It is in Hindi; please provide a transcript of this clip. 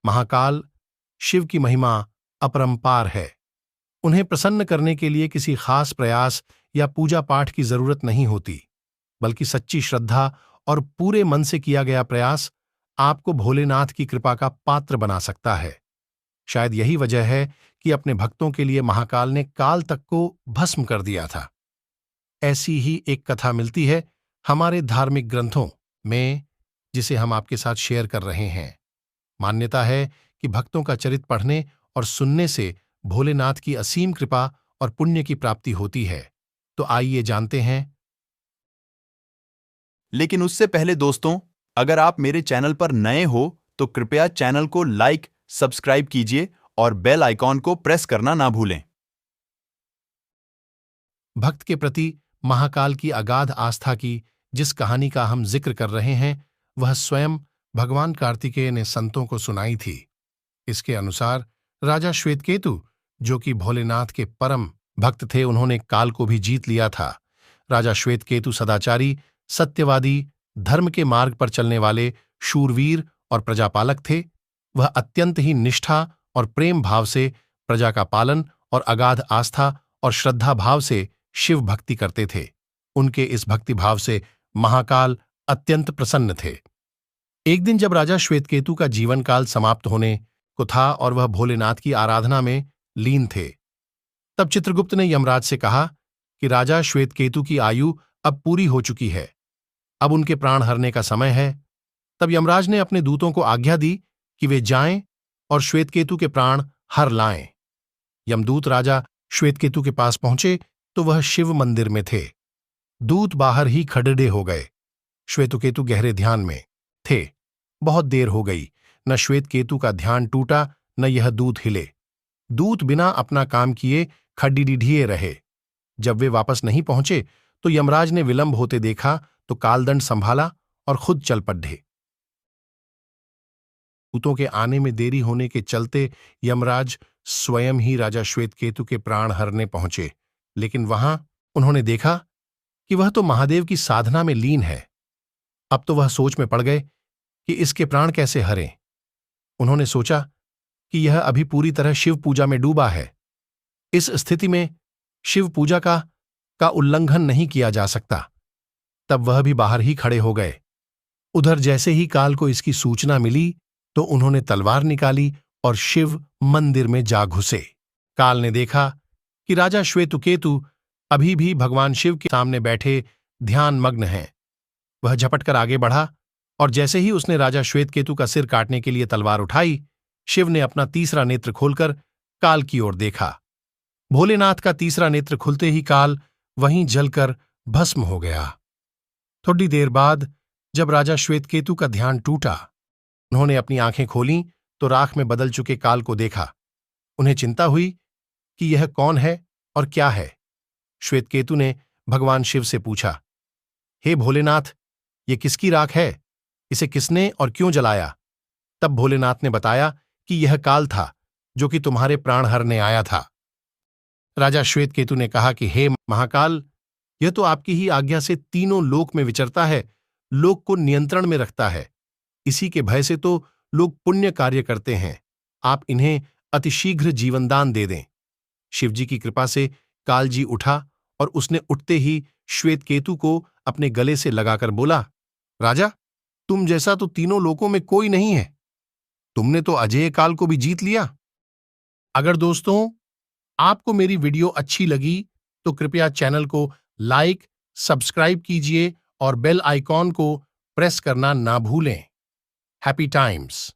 महाकाल शिव की महिमा अपरंपार है। उन्हें प्रसन्न करने के लिए किसी खास प्रयास या पूजा पाठ की जरूरत नहीं होती, बल्कि सच्ची श्रद्धा और पूरे मन से किया गया प्रयास आपको भोलेनाथ की कृपा का पात्र बना सकता है। शायद यही वजह है कि अपने भक्तों के लिए महाकाल ने काल तक को भस्म कर दिया था। ऐसी ही एक कथा मिलती है हमारे धार्मिक ग्रंथों में, जिसे हम आपके साथ शेयर कर रहे हैं। मान्यता है कि भक्तों का चरित्र पढ़ने और सुनने से भोलेनाथ की असीम कृपा और पुण्य की प्राप्ति होती है। तो आइए जानते हैं। लेकिन उससे पहले दोस्तों, अगर आप मेरे चैनल पर नए हो तो कृपया चैनल को लाइक, सब्सक्राइब कीजिए और बेल आइकॉन को प्रेस करना ना भूलें। भक्त के प्रति महाकाल की अगाध आस्था की जिस कहानी का हम जिक्र कर रहे हैं, वह स्वयं भगवान कार्तिकेय ने संतों को सुनाई थी। इसके अनुसार राजा श्वेतकेतु, जो कि भोलेनाथ के परम भक्त थे, उन्होंने काल को भी जीत लिया था। राजा श्वेतकेतु सदाचारी, सत्यवादी, धर्म के मार्ग पर चलने वाले शूरवीर और प्रजापालक थे। वह अत्यंत ही निष्ठा और प्रेम भाव से प्रजा का पालन और अगाध आस्था और श्रद्धा भाव से शिव भक्ति करते थे। उनके इस भक्ति भाव से महाकाल अत्यंत प्रसन्न थे। एक दिन जब राजा श्वेतकेतु का जीवन काल समाप्त होने को था और वह भोलेनाथ की आराधना में लीन थे, तब चित्रगुप्त ने यमराज से कहा कि राजा श्वेतकेतु की आयु अब पूरी हो चुकी है, अब उनके प्राण हरने का समय है। तब यमराज ने अपने दूतों को आज्ञा दी कि वे जाएं और श्वेतकेतु के प्राण हर लाएं। यमदूत राजा श्वेतकेतु के पास पहुंचे तो वह शिव मंदिर में थे। दूत बाहर ही खड़े हो गए। श्वेतकेतु गहरे ध्यान में थे। बहुत देर हो गई, न श्वेतकेतु का ध्यान टूटा, न यह दूत हिले। दूत बिना अपना काम किए खड़िडिढिए रहे। जब वे वापस नहीं पहुंचे तो यमराज ने विलंब होते देखा तो कालदंड संभाला और खुद चल पड़े। दूतों के आने में देरी होने के चलते यमराज स्वयं ही राजा श्वेतकेतु के प्राण हरने पहुंचे, लेकिन वहां उन्होंने देखा कि वह तो महादेव की साधना में लीन है। अब तो वह सोच में पड़ गए कि इसके प्राण कैसे हरें। उन्होंने सोचा कि यह अभी पूरी तरह शिव पूजा में डूबा है। इस स्थिति में शिव पूजा का उल्लंघन नहीं किया जा सकता। तब वह भी बाहर ही खड़े हो गए। उधर जैसे ही काल को इसकी सूचना मिली तो उन्होंने तलवार निकाली और शिव मंदिर में जा घुसे। काल ने देखा कि राजा श्वेतकेतु अभी भी भगवान शिव के सामने बैठे ध्यान मग्न हैं। वह झपटकर आगे बढ़ा और जैसे ही उसने राजा श्वेतकेतु का सिर काटने के लिए तलवार उठाई, शिव ने अपना तीसरा नेत्र खोलकर काल की ओर देखा। भोलेनाथ का तीसरा नेत्र खुलते ही काल वहीं जलकर भस्म हो गया। थोड़ी देर बाद जब राजा श्वेतकेतु का ध्यान टूटा, उन्होंने अपनी आंखें खोलीं तो राख में बदल चुके काल को देखा। उन्हें चिंता हुई कि यह कौन है और क्या है। श्वेतकेतु ने भगवान शिव से पूछा, हे भोलेनाथ, ये किसकी राख है? इसे किसने और क्यों जलाया? तब भोलेनाथ ने बताया कि यह काल था जो कि तुम्हारे प्राण हरने आया था। राजा श्वेतकेतु ने कहा कि हे महाकाल, यह तो आपकी ही आज्ञा से तीनों लोक में विचरता है, लोक को नियंत्रण में रखता है। इसी के भय से तो लोग पुण्य कार्य करते हैं। आप इन्हें अतिशीघ्र जीवनदान दे दें। शिवजी की कृपा से कालजी उठा और उसने उठते ही श्वेतकेतु को अपने गले से लगाकर बोला, राजा, तुम जैसा तो तीनों लोकों में कोई नहीं है। तुमने तो अजेय काल को भी जीत लिया। अगर दोस्तों आपको मेरी वीडियो अच्छी लगी तो कृपया चैनल को लाइक, सब्सक्राइब कीजिए और बेल आइकॉन को प्रेस करना ना भूलें। Happy times.